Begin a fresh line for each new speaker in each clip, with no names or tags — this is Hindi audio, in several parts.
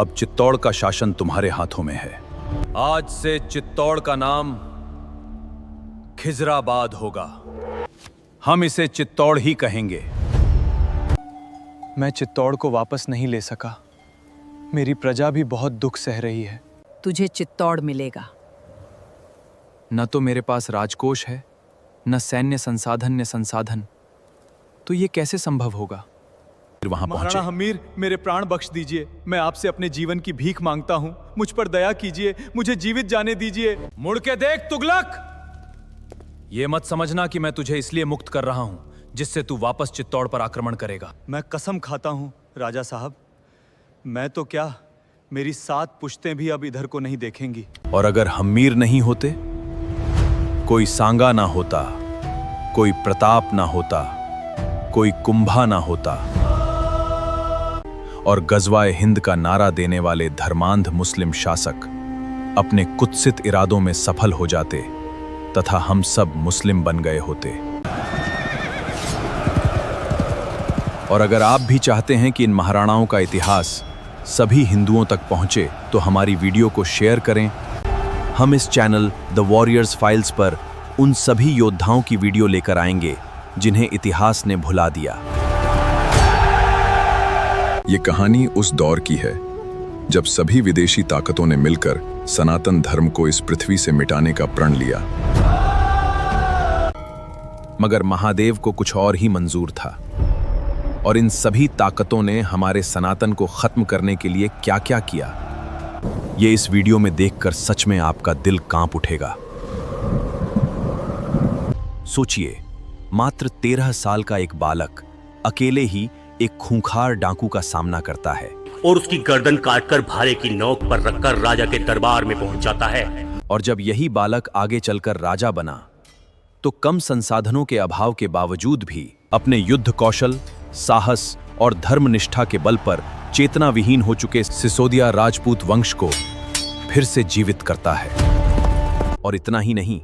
अब चित्तौड़ का शासन तुम्हारे हाथों में है। आज से चित्तौड़ का नाम खिजराबाद होगा। हम इसे चित्तौड़ ही कहेंगे।
मैं चित्तौड़ को वापस नहीं ले सका। मेरी प्रजा भी बहुत दुख सह रही है।
तुझे चित्तौड़ मिलेगा।
न तो मेरे पास राजकोष है, न सैन्य संसाधन, तो ये कैसे संभव होगा?
वहां पहुंचे।
महाराणा हम्मीर, मेरे प्राण बख्श दीजिए। मैं आपसे अपने जीवन की भीख मांगता हूँ। मुझ पर दया कीजिए, मुझे जीवित जाने दीजिए।
मुड़ के देख तुगलक, ये मत समझना कि मैं तुझे इसलिए मुक्त कर रहा हूं जिससे तू वापस चित्तौड़ पर आक्रमण करेगा।
मैं कसम खाता हूँ राजा साहब, मैं तो क्या, मेरी 7 पुश्तें भी अब इधर को नहीं देखेंगी।
और अगर हम्मीर नहीं होते, कोई सांगा ना होता, कोई प्रताप ना होता, कोई कुंभा ना होता, और गजवाए हिंद का नारा देने वाले धर्मांध मुस्लिम शासक अपने कुत्सित इरादों में सफल हो जाते तथा हम सब मुस्लिम बन गए होते। और अगर आप भी चाहते हैं कि इन महाराणाओं का इतिहास सभी हिंदुओं तक पहुंचे तो हमारी वीडियो को शेयर करें। हम इस चैनल द वॉरियर्स फाइल्स पर उन सभी योद्धाओं की वीडियो लेकर आएंगे जिन्हें इतिहास ने भुला दिया।
ये कहानी उस दौर की है जब सभी विदेशी ताकतों ने मिलकर सनातन धर्म को इस पृथ्वी से मिटाने का प्रण लिया।
मगर महादेव को कुछ और ही मंजूर था, और इन सभी ताकतों ने हमारे सनातन को खत्म करने के लिए क्या-क्या किया, ये इस वीडियो में देखकर सच में आपका दिल कांप उठेगा। सोचिए, मात्र 13 साल का एक बालक अकेले ही एक खूंखार डाकू का सामना करता है
और उसकी गर्दन काटकर भाले की नोक पर रखकर राजा के दरबार में पहुंच जाता है।
और जब यही बालक आगे चलकर राजा बना तो कम संसाधनों के अभाव के बावजूद भी अपने युद्ध कौशल, साहस और धर्मनिष्ठा के बल पर चेतना विहीन हो चुके सिसोदिया राजपूत वंश को फिर से जीवित करता है। और इतना ही नहीं,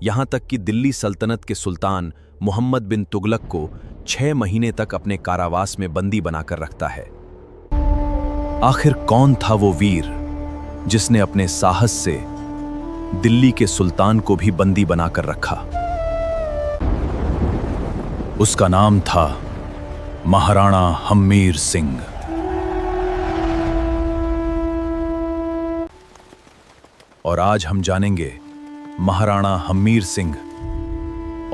यहां तक कि दिल्ली सल्तनत के सुल्तान मोहम्मद बिन तुगलक को 6 महीने तक अपने कारावास में बंदी बनाकर रखता है। आखिर कौन था वो वीर जिसने अपने साहस से दिल्ली के सुल्तान को भी बंदी बनाकर रखा? उसका नाम था महाराणा हम्मीर सिंह। और आज हम जानेंगे महाराणा हम्मीर सिंह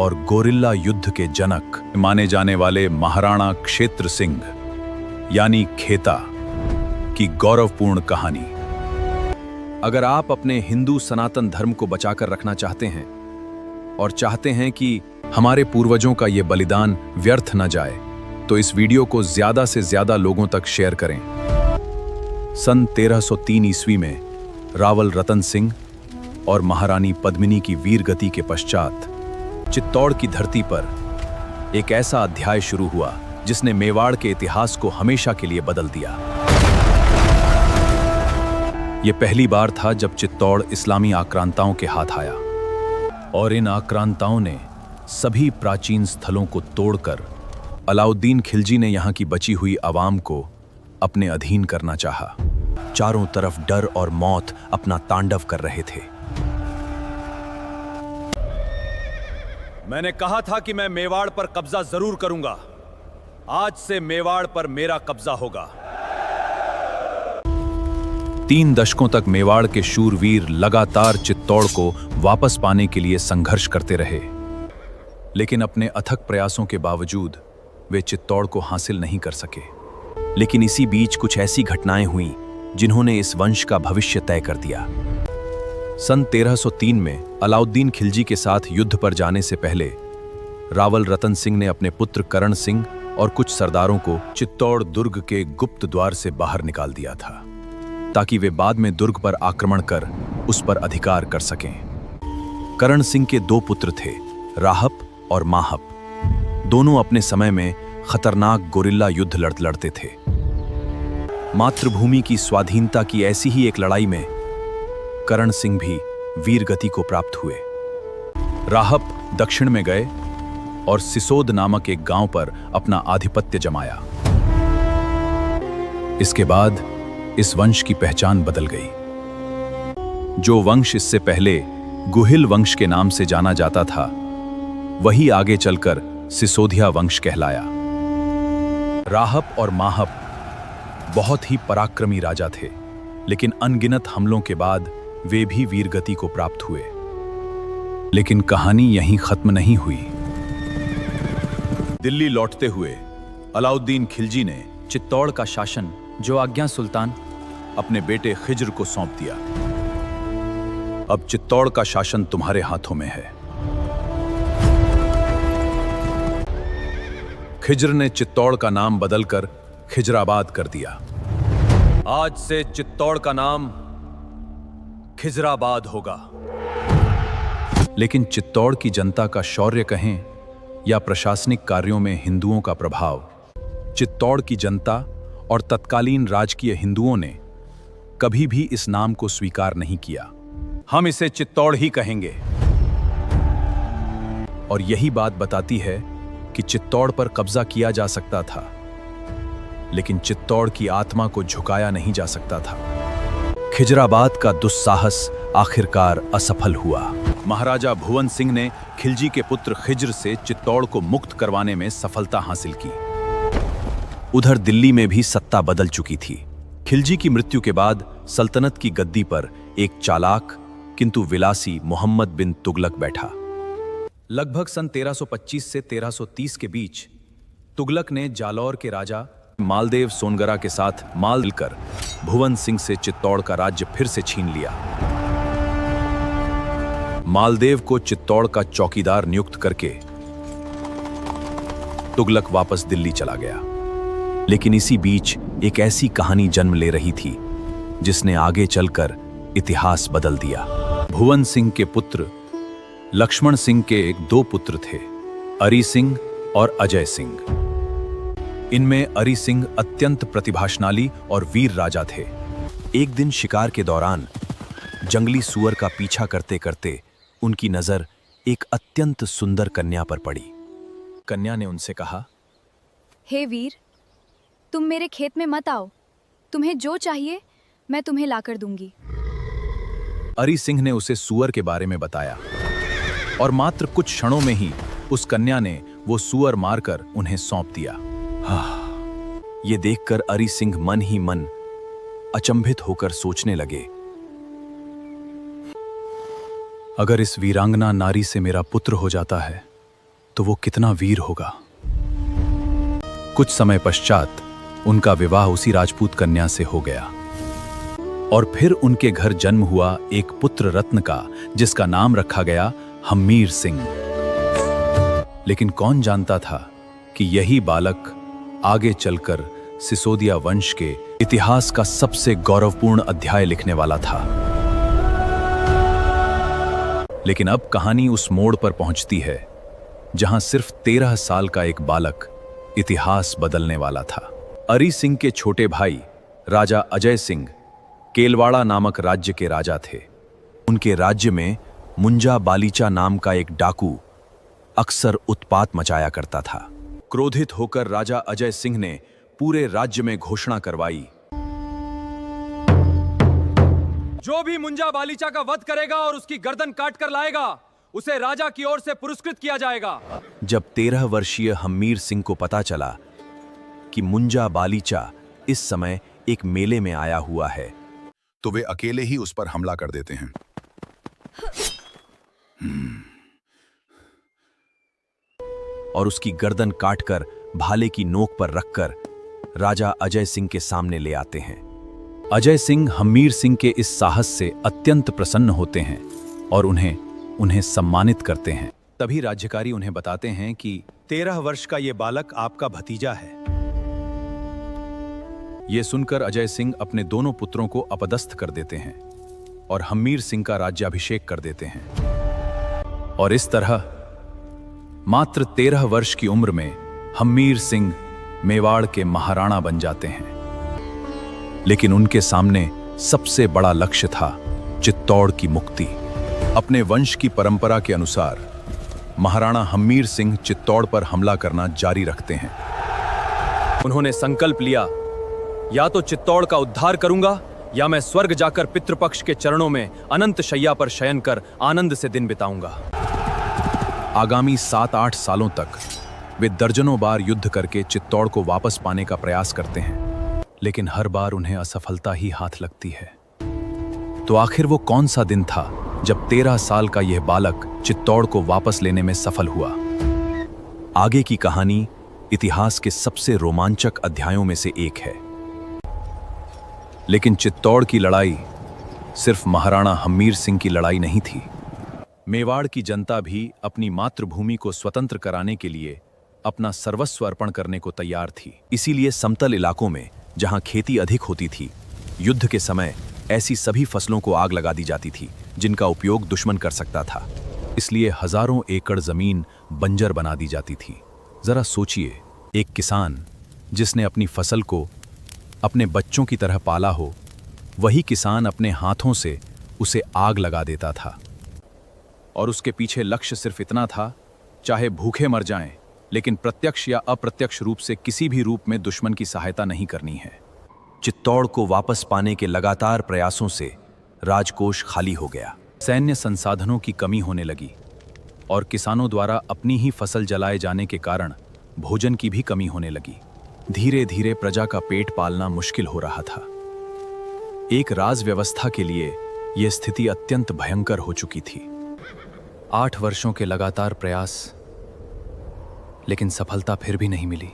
और गोरिल्ला युद्ध के जनक माने जाने वाले महाराणा क्षेत्र सिंह यानी खेता की गौरवपूर्ण कहानी। अगर आप अपने हिंदू सनातन धर्म को बचाकर रखना चाहते हैं और चाहते हैं कि हमारे पूर्वजों का ये बलिदान व्यर्थ न जाए, तो इस वीडियो को ज्यादा से ज्यादा लोगों तक शेयर करें। सन 1303 ईस्वी में रावल रतन सिंह और महारानी पद्मिनी की वीर गति के पश्चात चित्तौड़ की धरती पर एक ऐसा अध्याय शुरू हुआ जिसने मेवाड़ के इतिहास को हमेशा के लिए बदल दिया। यह पहली बार था जब चित्तौड़ इस्लामी आक्रांताओं के हाथ आया, और इन आक्रांताओं ने सभी प्राचीन स्थलों को तोड़कर अलाउद्दीन खिलजी ने यहां की बची हुई आवाम को अपने अधीन करना चाहा। चारों तरफ डर और मौत अपना तांडव कर रहे थे। मैंने कहा था कि मैं मेवाड़ पर कब्जा जरूर करूंगा। आज से मेवाड़ पर मेरा कब्जा होगा। 3 दशकों तक मेवाड़ के शूरवीर लगातार चित्तौड़ को वापस पाने के लिए संघर्ष करते रहे, लेकिन अपने अथक प्रयासों के बावजूद वे चित्तौड़ को हासिल नहीं कर सके। लेकिन इसी बीच कुछ ऐसी घटनाएं हुईं जिन्होंने इस वंश का भविष्य तय कर दिया। सन 1303 में अलाउद्दीन खिलजी के साथ युद्ध पर जाने से पहले रावल रतन सिंह ने अपने पुत्र करण सिंह और कुछ सरदारों को चित्तौड़ दुर्ग के गुप्त द्वार से बाहर निकाल दिया था, ताकि वे बाद में दुर्ग पर आक्रमण कर उस पर अधिकार कर सकें। करण सिंह के 2 पुत्र थे, राहप और माहप। दोनों अपने समय में खतरनाक गोरिल्ला युद्ध लड़ते थे। मातृभूमि की स्वाधीनता की ऐसी ही एक लड़ाई में करण सिंह भी वीर गति को प्राप्त हुए। राहप दक्षिण में गए और सिसोद नामक एक गांव पर अपना आधिपत्य जमाया। इसके बाद इस वंश की पहचान बदल गई। जो वंश इससे पहले गुहिल वंश के नाम से जाना जाता था, वही आगे चलकर सिसोदिया वंश कहलाया। राहब और माहब बहुत ही पराक्रमी राजा थे, लेकिन अनगिनत हमलों के बाद वे भी वीरगति को प्राप्त हुए। लेकिन कहानी यहीं खत्म नहीं हुई। दिल्ली लौटते हुए अलाउद्दीन खिलजी ने
चित्तौड़ का शासन, जो आज्ञा सुल्तान,
अपने बेटे खिज्र को सौंप दिया। अब चित्तौड़ का शासन तुम्हारे हाथों में है। खिज्र ने चित्तौड़ का नाम बदलकर खिजराबाद कर दिया। आज से चित्तौड़ का नाम खिजराबाद होगा। लेकिन चित्तौड़ की जनता का शौर्य कहें या प्रशासनिक कार्यों में हिंदुओं का प्रभाव, चित्तौड़ की जनता और तत्कालीन राजकीय हिंदुओं ने कभी भी इस नाम को स्वीकार नहीं किया। हम इसे चित्तौड़ ही कहेंगे। और यही बात बताती है कि चित्तौड़ पर कब्जा किया जा सकता था, लेकिन चित्तौड़ की आत्मा को झुकाया नहीं जा सकता था। खिजराबाद का दुस्साहस आखिरकार असफल हुआ। महाराजा भुवन सिंह ने खिलजी के पुत्र खिज्र से चित्तौड़ को मुक्त करवाने में सफलता हासिल की। उधर दिल्ली में भी सत्ता बदल चुकी थी। खिलजी की मृत्यु के बाद सल्तनत की गद्दी पर एक चालाक किंतु विलासी मोहम्मद बिन तुगलक बैठा। लगभग सन 1325 से 1330 के बीच तुगलक ने जालौर के राजा मालदेव सोनगरा के साथ मिलकर भुवन सिंह से चित्तौड़ का राज्य फिर से छीन लिया। मालदेव को चित्तौड़ का चौकीदार नियुक्त करके तुगलक वापस दिल्ली चला गया। लेकिन इसी बीच एक ऐसी कहानी जन्म ले रही थी जिसने आगे चलकर इतिहास बदल दिया। भुवन सिंह के पुत्र लक्ष्मण सिंह के दो पुत्र थे, अरी सिंह और अजय सिंह। इनमें अरी सिंह अत्यंत प्रतिभाशाली और वीर राजा थे। एक दिन शिकार के दौरान जंगली सूअर का पीछा करते करते उनकी नजर एक अत्यंत सुंदर कन्या पर पड़ी। कन्या ने उनसे कहा,
हे वीर, तुम मेरे खेत में मत आओ। तुम्हें जो चाहिए मैं तुम्हें लाकर दूंगी।
अरी सिंह ने उसे सूअर के बारे में बताया और मात्र कुछ क्षणों में ही उस कन्या ने वो सूअर मारकर उन्हें सौंप दिया। ये देखकर अरी सिंह मन ही मन अचंभित होकर सोचने लगे, अगर इस वीरांगना नारी से मेरा पुत्र हो जाता है तो वो कितना वीर होगा। कुछ समय पश्चात उनका विवाह उसी राजपूत कन्या से हो गया और फिर उनके घर जन्म हुआ एक पुत्र रत्न का, जिसका नाम रखा गया हम्मीर सिंह। लेकिन कौन जानता था कि यही बालक आगे चलकर सिसोदिया वंश के इतिहास का सबसे गौरवपूर्ण अध्याय लिखने वाला था। लेकिन अब कहानी उस मोड़ पर पहुंचती है जहां सिर्फ 13 साल का एक बालक इतिहास बदलने वाला था। अरी सिंह के छोटे भाई राजा अजय सिंह केलवाड़ा नामक राज्य के राजा थे। उनके राज्य में मुंजा बालीचा नाम का एक डाकू अक्सर उत्पात मचाया करता था। क्रोधित होकर राजा अजय सिंह ने पूरे राज्य में घोषणा करवाई,
जो भी मुंजा बालीचा का वध करेगा और उसकी गर्दन काट कर लाएगा, उसे राजा की ओर से पुरस्कृत किया जाएगा।
जब 13 वर्षीय हम्मीर सिंह को पता चला कि मुंजा बालीचा इस समय एक मेले में आया हुआ है,
तो वे अकेले ही उस पर हमला कर देते हैं।
और उसकी गर्दन काटकर भाले की नोक पर रखकर राजा अजय सिंह के सामने ले आते हैं। अजय सिंह हम्मीर सिंह के इस साहस से अत्यंत प्रसन्न होते हैं और उन्हें सम्मानित करते हैं। तभी राज्यकारी उन्हें बताते हैं कि 13 वर्ष का ये बालक आपका भतीजा है। ये सुनकर अजय सिंह अपने दोनों पुत्रों को अपदस्थ कर देते हैं और हम्मीर सिंह का राज्याभिषेक कर देते हैं। और इस तरह मात्र 13 वर्ष की उम्र में हम्मीर सिंह मेवाड़ के महाराणा बन जाते हैं। लेकिन उनके सामने सबसे बड़ा लक्ष्य था चित्तौड़ की मुक्ति। अपने वंश की परंपरा के अनुसार महाराणा हम्मीर सिंह चित्तौड़ पर हमला करना जारी रखते हैं।
उन्होंने संकल्प लिया,
या तो चित्तौड़ का उद्धार करूंगा या मैं स्वर्ग जाकर पितृपक्ष के चरणों में अनंत शैया पर शयन कर आनंद से दिन बिताऊंगा। आगामी 7-8 सालों तक वे दर्जनों बार युद्ध करके चित्तौड़ को वापस पाने का प्रयास करते हैं, लेकिन हर बार उन्हें असफलता ही हाथ लगती है। तो आखिर वो कौन सा दिन था जब 13 साल का यह बालक चित्तौड़ को वापस लेने में सफल हुआ? आगे की कहानी इतिहास के सबसे रोमांचक अध्यायों में से एक है। लेकिन चित्तौड़ की लड़ाई सिर्फ महाराणा हम्मीर सिंह की लड़ाई नहीं थी। मेवाड़ की जनता भी अपनी मातृभूमि को स्वतंत्र कराने के लिए अपना सर्वस्व अर्पण करने को तैयार थी। इसीलिए समतल इलाकों में जहां खेती अधिक होती थी, युद्ध के समय ऐसी सभी फसलों को आग लगा दी जाती थी जिनका उपयोग दुश्मन कर सकता था। इसलिए हजारों एकड़ जमीन बंजर बना दी जाती थी। जरा सोचिए, एक किसान जिसने अपनी फसल को अपने बच्चों की तरह पाला हो, वही किसान अपने हाथों से उसे आग लगा देता था। और उसके पीछे लक्ष्य सिर्फ इतना था, चाहे भूखे मर जाएं, लेकिन प्रत्यक्ष या अप्रत्यक्ष रूप से किसी भी रूप में दुश्मन की सहायता नहीं करनी है। चित्तौड़ को वापस पाने के लगातार प्रयासों से राजकोष खाली हो गया। सैन्य संसाधनों की कमी होने लगी और किसानों द्वारा अपनी ही फसल जलाए जाने के कारण भोजन की भी कमी होने लगी। धीरे धीरे प्रजा का पेट पालना मुश्किल हो रहा था। एक राज व्यवस्था के लिए यह स्थिति अत्यंत भयंकर हो चुकी थी। 8 वर्षों के लगातार प्रयास, लेकिन सफलता फिर भी नहीं मिली।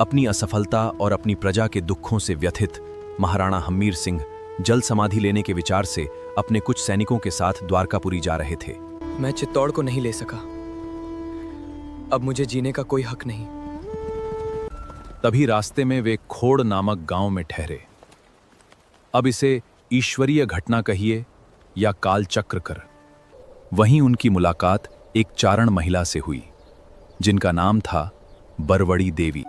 अपनी असफलता और अपनी प्रजा के दुखों से व्यथित महाराणा हम्मीर सिंह जल समाधि लेने के विचार से अपने कुछ सैनिकों के साथ द्वारकापुरी जा रहे थे।
मैं चित्तौड़ को नहीं ले सका। अब मुझे जीने का कोई हक नहीं।
तभी रास्ते में वे खोड़ नामक गांव में ठहरे। अब इसे ईश्वरीय घटना कहिए या कालचक्र कर। वहीं उनकी मुलाकात एक चारण महिला से हुई जिनका नाम था बरवड़ी देवी।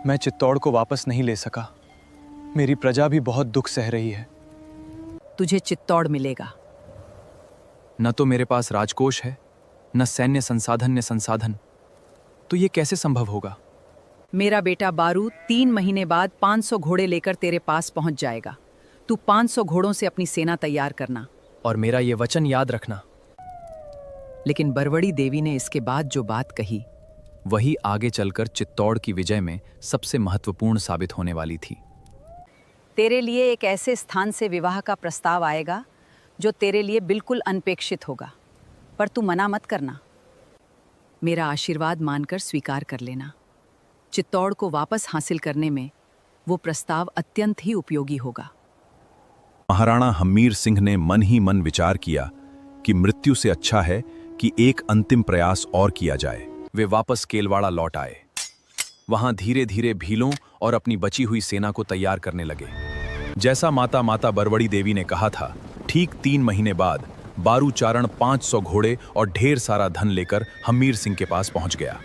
मैं चित्तौड़ को वापस नहीं ले सका। मेरी प्रजा भी बहुत दुख सह रही है।
तुझे चित्तौड़ मिलेगा।
न तो मेरे पास राजकोष है, न सैन्य संसाधन। तो ये कैसे संभव होगा?
मेरा बेटा बारू 3 महीने बाद 500 घोड़े लेकर तेरे पास पहुंच जाएगा। तू 500 घोड़ों से अपनी सेना तैयार करना।
और मेरा ये वचन याद रखना।
लेकिन बरवड़ी देवी ने इसके बाद जो बात कही,
वही आगे चलकर चित्तौड़ की विजय में सबसे महत्वपूर्ण साबित होने वाली थी।
तेरे लिए एक ऐसे स्थान से विवाह का प्रस्ताव आएगा जो तेरे लिए बिल्कुल अनपेक्षित होगा, पर तू मना मत करना। मेरा आशीर्वाद मानकर स्वीकार कर लेना। चित्तौड़ को वापस हासिल करने में वो प्रस्ताव अत्यंत ही उपयोगी होगा।
महाराणा हम्मीर सिंह ने मन ही मन विचार किया कि मृत्यु से अच्छा है कि एक अंतिम प्रयास और किया जाए।
वे वापस केलवाड़ा लौट आए। वहां धीरे धीरे भीलों और अपनी बची हुई सेना को तैयार करने लगे। जैसा माता बरवड़ी देवी ने कहा था, ठीक 3 महीने बाद बारू चारण 500 घोड़े और ढेर सारा धन लेकर हम्मीर सिंह के पास पहुंच गया।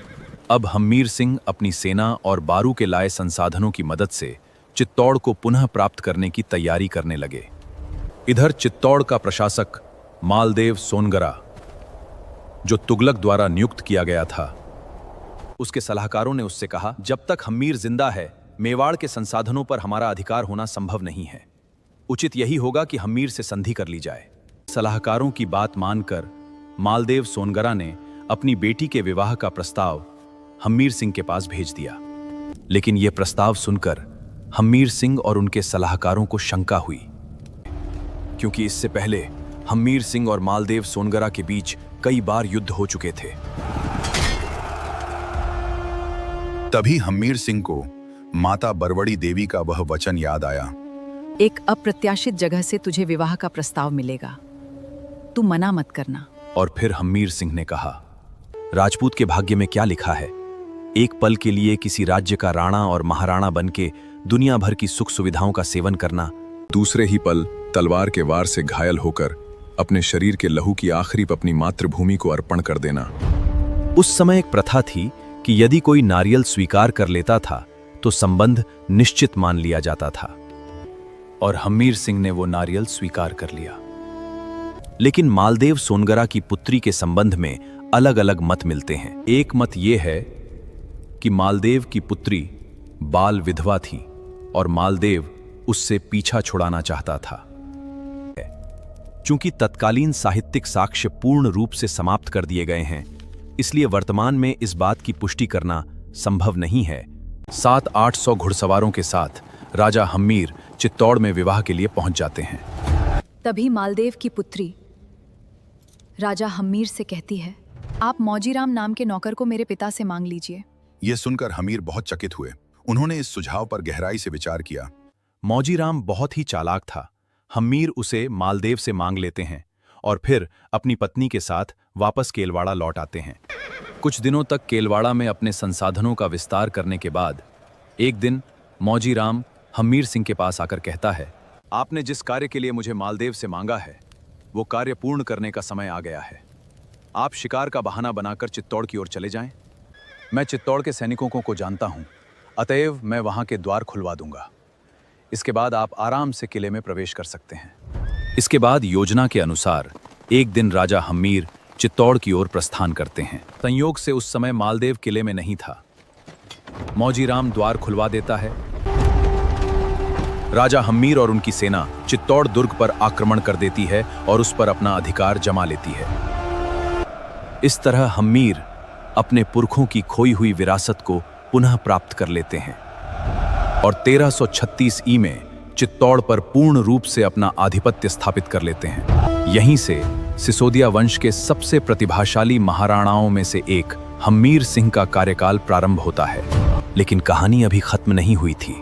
अब हम्मीर सिंह अपनी सेना और बारू के लाए संसाधनों की मदद से चित्तौड़ को पुनः प्राप्त करने की तैयारी करने लगे। इधर चित्तौड़ का प्रशासक मालदेव सोनगरा, जो तुगलक द्वारा नियुक्त किया गया था, उसके सलाहकारों ने उससे कहा, जब तक हम्मीर जिंदा है, मेवाड़ के संसाधनों पर हमारा अधिकार होना संभव नहीं है। उचित यही होगा कि हम्मीर से संधि कर ली जाए। सलाहकारों की बात मानकर मालदेव सोनगरा ने अपनी बेटी के विवाह का प्रस्ताव हम्मीर सिंह के पास भेज दिया। लेकिन यह प्रस्ताव सुनकर हम्मीर सिंह और उनके सलाहकारों को शंका हुई, क्योंकि इससे पहले हम्मीर सिंह और मालदेव सोनगरा के बीच कई बार युद्ध हो चुके थे।
तभी हम्मीर सिंह को माता बरवड़ी देवी का वह वचन याद आया।
एक अप्रत्याशित जगह से तुझे विवाह का प्रस्ताव मिलेगा, तू मना मत करना।
और फिर हम्मीर सिंह ने कहा, राजपूत के भाग्य में क्या लिखा है? एक पल के लिए किसी राज्य का राणा और महाराणा बनके दुनिया भर की सुख सुविधाओं का सेवन करना,
दूसरे ही पल तलवार के वार से घायल होकर अपने शरीर के लहू की आखिरी अपनी मातृभूमि को अर्पण कर देना।
उस समय एक प्रथा थी कि यदि कोई नारियल स्वीकार कर लेता था तो संबंध निश्चित मान लिया जाता था, और हम्मीर सिंह ने वो नारियल स्वीकार कर लिया। लेकिन मालदेव सोनगरा की पुत्री के संबंध में अलग अलग मत मिलते हैं। एक मत ये है कि मालदेव की पुत्री बाल विधवा थी
और मालदेव उससे पीछा छुड़ाना चाहता था। चूंकि तत्कालीन साहित्यिक साक्ष्य पूर्ण रूप से समाप्त कर दिए गए हैं, इसलिए वर्तमान में इस बात की पुष्टि करना संभव नहीं है।
700-800 घुड़सवारों के साथ राजा हम्मीर चित्तौड़ में विवाह के लिए पहुंच जाते हैं।
तभी मालदेव की पुत्री राजा हम्मीर से कहती है, आप मौजीराम नाम के नौकर को मेरे पिता से मांग लीजिए।
यह सुनकर हमीर बहुत चकित हुए। उन्होंने इस सुझाव पर गहराई से विचार किया।
मौजीराम बहुत ही चालाक था। हम्मीर उसे मालदेव से मांग लेते हैं और फिर अपनी पत्नी के साथ वापस केलवाड़ा लौट आते हैं।
कुछ दिनों तक केलवाड़ा में अपने संसाधनों का विस्तार करने के बाद एक दिन मौजीराम हम्मीर सिंह के पास आकर कहता है, आपने जिस कार्य के लिए मुझे मालदेव से मांगा है, वो कार्य पूर्ण करने का समय आ गया है। आप शिकार का बहाना बनाकर चित्तौड़ की ओर चले जाएं। मैं चित्तौड़ के सैनिकों को जानता हूं, अतएव मैं वहां के द्वार खुलवा दूंगा। इसके बाद आप आराम से किले में प्रवेश कर सकते हैं। इसके बाद योजना के अनुसार एक दिन राजा हम्मीर चित्तौड़ की ओर प्रस्थान करते हैं। संयोग से उस समय मालदेव किले में नहीं था। मौजीराम द्वार खुलवा देता है। राजा हम्मीर और उनकी सेना चित्तौड़ दुर्ग पर आक्रमण कर देती है और उस पर अपना अधिकार जमा लेती है। इस तरह हम्मीर अपने पुरखों की खोई हुई विरासत को पुनः प्राप्त कर लेते हैं और 1336 ई में चित्तौड़ पर पूर्ण रूप से अपना आधिपत्य स्थापित कर लेते हैं। यहीं से सिसोदिया वंश के सबसे प्रतिभाशाली महाराणाओं में से एक हम्मीर सिंह का कार्यकाल प्रारंभ होता है। लेकिन कहानी अभी खत्म नहीं हुई थी।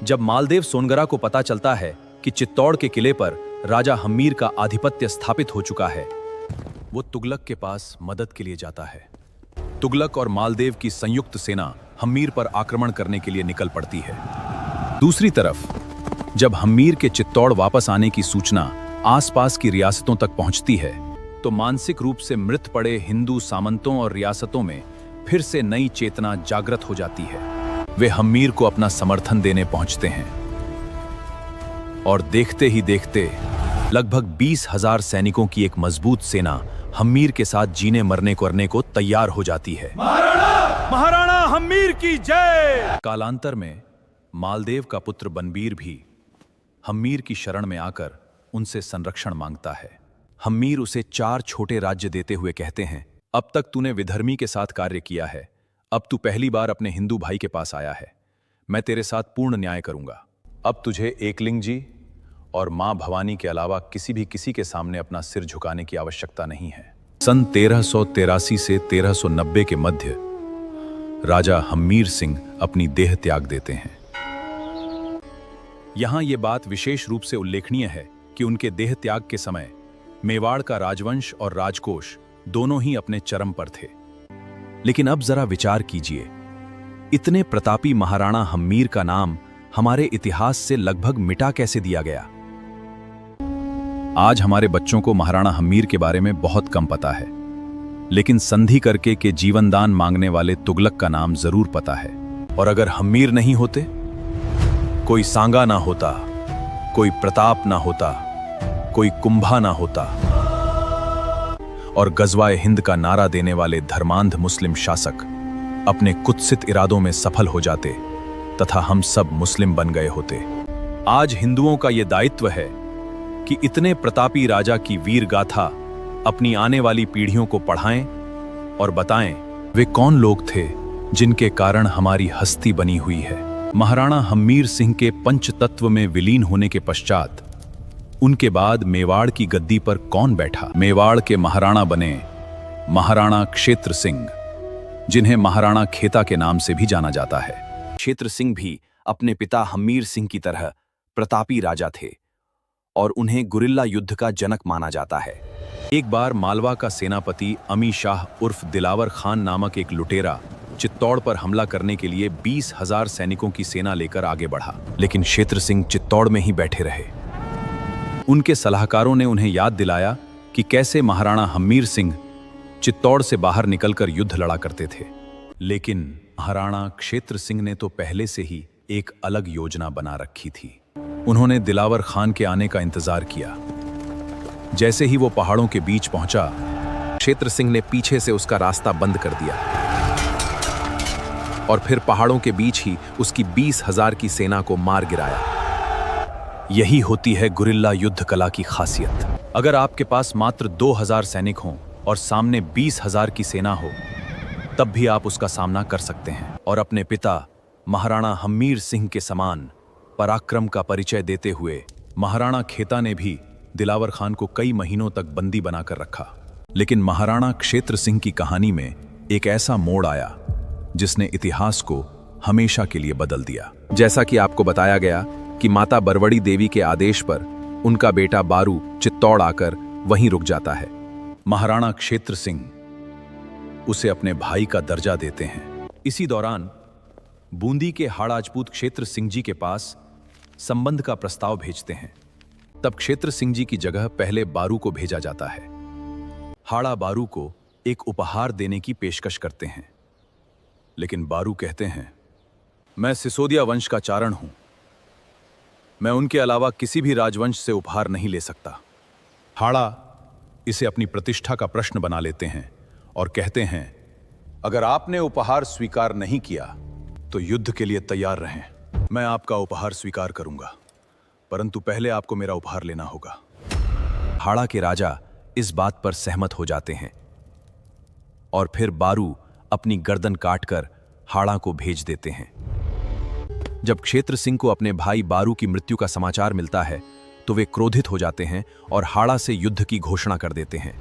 जब मालदेव सोनगरा को पता चलता है कि चित्तौड़ के किले पर राजा हम्मीर का आधिपत्य स्थापित हो चुका है, वो तुगलक के पास मदद के लिए जाता है। तुगलक और मालदेव की संयुक्त सेना हम्मीर पर आक्रमण करने के लिए निकल पड़ती है। दूसरी तरफ जब हम्मीर के चित्तौड़ वापस आने की सूचना आसपास की रियासतों तक पहुंचती है, तो मानसिक रूप से मृत पड़े हिंदू सामंतों और रियासतों में फिर से नई चेतना जागृत हो जाती है। वे हम्मीर को अपना समर्थन देने पहुंचते हैं और देखते ही देखते लगभग 20,000 सैनिकों की एक मजबूत सेना हम्मीर के साथ जीने मरने करने को तैयार हो जाती है।
महाराणा हम्मीर की जय।
कालांतर में मालदेव का पुत्र बनबीर भी हम्मीर की शरण में आकर उनसे संरक्षण मांगता है। हम्मीर उसे 4 छोटे राज्य देते हुए कहते हैं, अब तक तूने विधर्मी के साथ कार्य किया है, अब तू पहली बार अपने हिंदू भाई के पास आया है। मैं तेरे साथ पूर्ण न्याय करूंगा। अब तुझे एकलिंग जी और मां भवानी के अलावा किसी के सामने अपना सिर झुकाने की आवश्यकता नहीं है। सन 1383 से 1390 के मध्य राजा हम्मीर सिंह अपनी देह त्याग देते हैं। यहां यह बात विशेष रूप से उल्लेखनीय है कि उनके देह त्याग के समय मेवाड़ का राजवंश और राजकोष दोनों ही अपने चरम पर थे। लेकिन अब जरा विचार कीजिए, इतने प्रतापी महाराणा हम्मीर का नाम हमारे इतिहास से लगभग मिटा कैसे दिया गया। आज हमारे बच्चों को महाराणा हम्मीर के बारे में बहुत कम पता है, लेकिन संधि करके के जीवनदान मांगने वाले तुगलक का नाम जरूर पता है। और अगर हम्मीर नहीं होते, कोई सांगा ना होता, कोई प्रताप ना होता, कोई कुंभा ना होता और गजवाए हिंद का नारा देने वाले धर्मांध मुस्लिम शासक अपने कुत्सित इरादों में सफल हो जाते तथा हम सब मुस्लिम बन गए होते। आज हिंदुओं का यह दायित्व है कि इतने प्रतापी राजा की वीर गाथा अपनी आने वाली पीढ़ियों को पढ़ाएं और बताएं वे कौन लोग थे जिनके कारण हमारी हस्ती बनी हुई है। महाराणा हम्मीर सिंह के पंचतत्व में विलीन होने के पश्चात उनके बाद मेवाड़ की गद्दी पर कौन बैठा? मेवाड़ के महाराणा बने महाराणा क्षेत्र सिंह, जिन्हें महाराणा खेता के नाम से भी जाना जाता है। क्षेत्र सिंह भी अपने पिता हम्मीर सिंह की तरह प्रतापी राजा थे और उन्हें गुरिल्ला युद्ध का जनक माना जाता है। एक बार मालवा का सेनापति अमी शाह उर्फ दिलावर खान नामक एक लुटेरा चित्तौड़ पर हमला करने के लिए 20,000 सैनिकों की सेना लेकर आगे बढ़ा, लेकिन क्षेत्र सिंह चित्तौड़ में ही बैठे रहे। उनके सलाहकारों ने उन्हें याद दिलाया कि कैसे महाराणा हम्मीर सिंह चित्तौड़ से बाहर निकलकर युद्ध लड़ा करते थे। लेकिन महाराणा क्षेत्र सिंह ने तो पहले से ही एक अलग योजना बना रखी थी। उन्होंने दिलावर खान के आने का इंतजार किया। जैसे ही वो पहाड़ों के बीच पहुंचा, क्षेत्र सिंह ने पीछे से उसका रास्ता बंद कर दिया। और फिर पहाड़ों के बीच ही उसकी 20,000 की सेना को मार गिराया। यही होती है गुरिल्ला युद्ध कला की खासियत। अगर आपके पास मात्र 2,000 सैनिक हों और सामने 20,000 की सेना हो, तब भी आप उसका सामना कर सकते हैं। और अपने पिता महाराणा हम्मीर सिंह के समान पराक्रम का परिचय देते हुए महाराणा खेता ने भी दिलावर खान को कई महीनों तक बंदी बनाकर रखा। लेकिन महाराणा क्षेत्र सिंह की कहानी में एक ऐसा मोड़ आया जिसने इतिहास को हमेशा के लिए बदल दिया। जैसा कि आपको बताया गया कि माता बरवड़ी देवी के आदेश पर उनका बेटा बारू चित्तौड़ आकर वहीं रुक जाता है। महाराणा क्षेत्र सिंह उसे अपने भाई का दर्जा देते हैं। इसी दौरान बूंदी के हाड़ाजपूत क्षेत्र सिंह जी के पास संबंध का प्रस्ताव भेजते हैं। तब क्षेत्र सिंह जी की जगह पहले बारू को भेजा जाता है। हाड़ा बारू को एक उपहार देने की पेशकश करते हैं, लेकिन बारू कहते हैं, मैं सिसोदिया वंश का चारण हूं, मैं उनके अलावा किसी भी राजवंश से उपहार नहीं ले सकता। हाड़ा इसे अपनी प्रतिष्ठा का प्रश्न बना लेते हैं और कहते हैं, अगर आपने उपहार स्वीकार नहीं किया तो युद्ध के लिए तैयार रहें। मैं आपका उपहार स्वीकार करूंगा, परंतु पहले आपको मेरा उपहार लेना होगा। हाड़ा के राजा इस बात पर सहमत हो जाते हैं और फिर बारू अपनी गर्दन काटकर हाड़ा को भेज देते हैं। जब क्षेत्र सिंह को अपने भाई बारू की मृत्यु का समाचार मिलता है तो वे क्रोधित हो जाते हैं और हाड़ा से युद्ध की घोषणा कर देते हैं।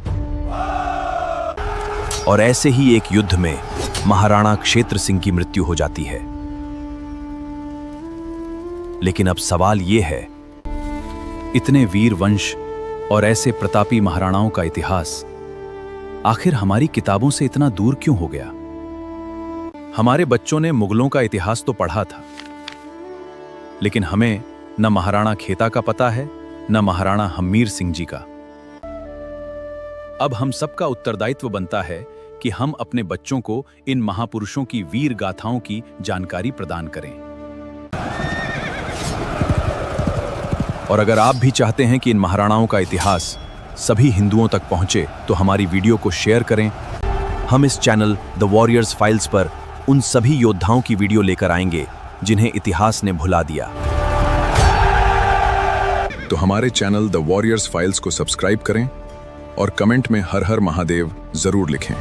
और ऐसे ही एक युद्ध में महाराणा क्षेत्र सिंह की मृत्यु हो जाती है। लेकिन अब सवाल यह है, इतने वीर वंश और ऐसे प्रतापी महाराणाओं का इतिहास आखिर हमारी किताबों से इतना दूर क्यों हो गया? हमारे बच्चों ने मुगलों का इतिहास तो पढ़ा था, लेकिन हमें न महाराणा खेता का पता है, न महाराणा हम्मीर सिंह जी का। अब हम सबका उत्तरदायित्व बनता है कि हम अपने बच्चों को इन महापुरुषों की वीर गाथाओं की जानकारी प्रदान करें। और अगर आप भी चाहते हैं कि इन महाराणाओं का इतिहास सभी हिंदुओं तक पहुंचे, तो हमारी वीडियो को शेयर करें। हम इस चैनल द वॉरियर्स फाइल्स पर उन सभी योद्धाओं की वीडियो लेकर आएंगे जिन्हें इतिहास ने भुला दिया।
तो हमारे चैनल द वॉरियर्स फाइल्स को सब्सक्राइब करें और कमेंट में हर हर महादेव जरूर लिखें।